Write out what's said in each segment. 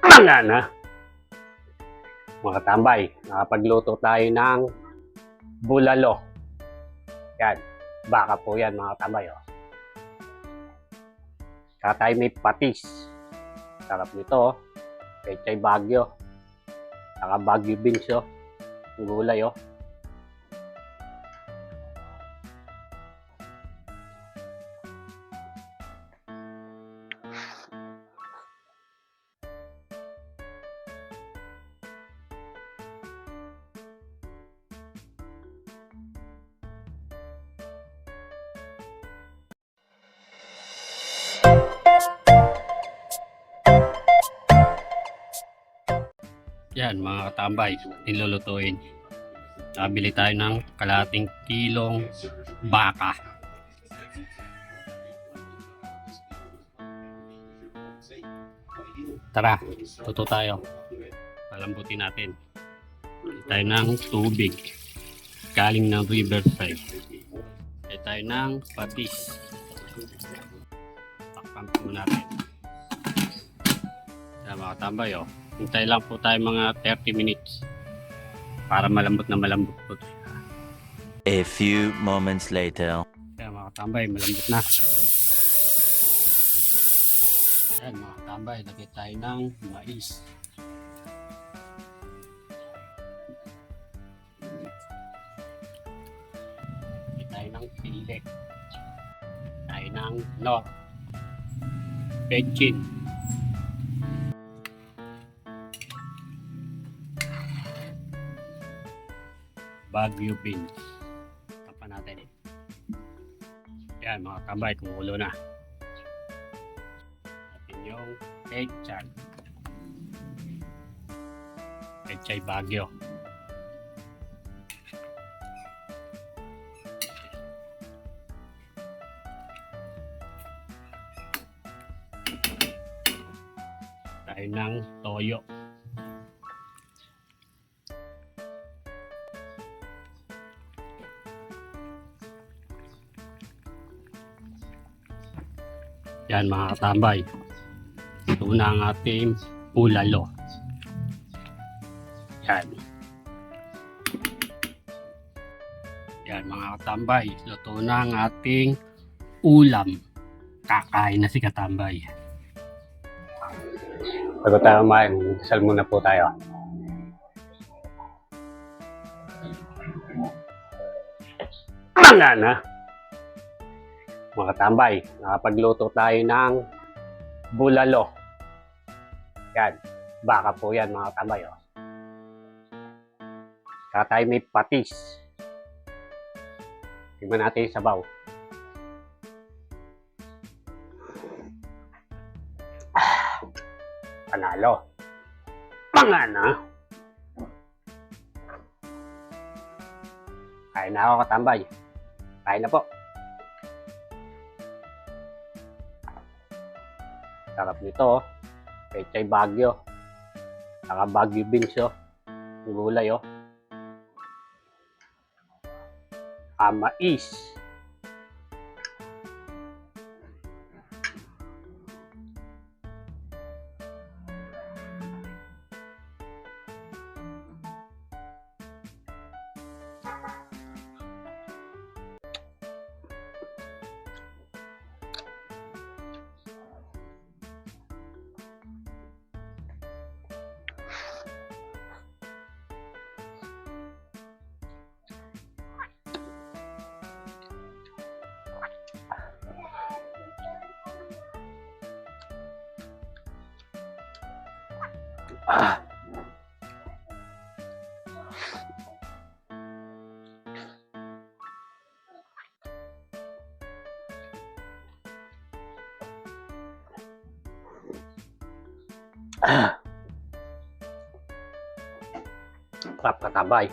Nga na, mga tambay, nakapagluto tayo ng bulalo. Yan, baka po yan mga tambay. Oh. Saka tayo may patis. Sarap nito. Oh. Pechay Bagyo. Saka Bagyo beans. Oh. Gulay. Oh. Yan mga katambay, nilulutuin. Nakabili tayo ng kalating kilong baka. Tara, tuto tayo. Palambutin natin. Bili tayo ng tubig. Galing ng riverside. Bili tayo ng patis. Takpan po natin. Yan mga katambay, oh. Hintay lang po tayo mga 30 minutes para malambot na malambot po. A few moments later. Kaya mga tambay, malambot na. Yan mga tambay, lagay tayo ng mais. Lagay tayo ng pili. Tayo ng nor. Bechin. Bagyo beans. Tapan natin eh. Yan mga tambay, kumukulo na. Natin yung pechay. Pechay Bagyo. Tayo ng toyo. Yan mga katambay. Ito na ang ating bulalo. Yan. Yan mga katambay. Luto na ang ating ulam. Kakain na si katambay. Bago tayo kumain, sal muna po tayo. Nga na. Mga tambay, nakapagluto tayo ng bulalo. Yan, baka po yan mga tambay. Oh. Saka tayo may patis. Tignan natin yung sabaw. Panalo. Pangana. Kain na ako katambay. Kain na po. Sarap nito, oh. Pechay Bagyo. Saka Bagyo beans, oh. Gulay, oh. Mais. Ah. Sarap katambay.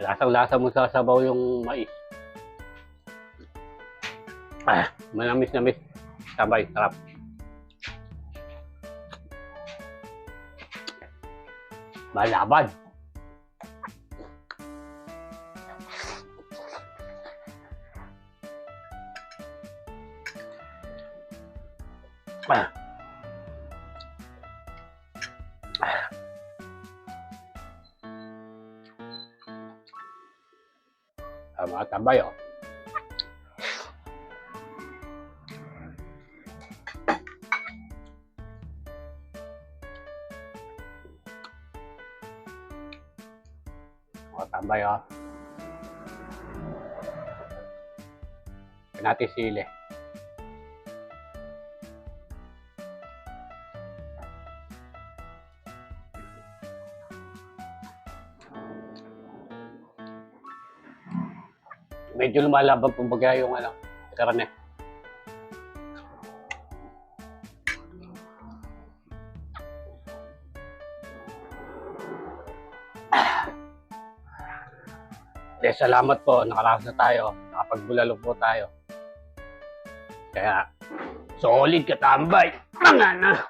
Lasang-lasa mo sa sabaw yung mais. Manamis-namis. Sabay, sarap. Malaban. Mga tabay, oh. Mga tabay, oh. Natin sili. Medyo lumalabang kumbaga yung karne. Salamat po, nakaraos na tayo. Nakapagbulalo po tayo. Kaya, solid katambay. Mga na.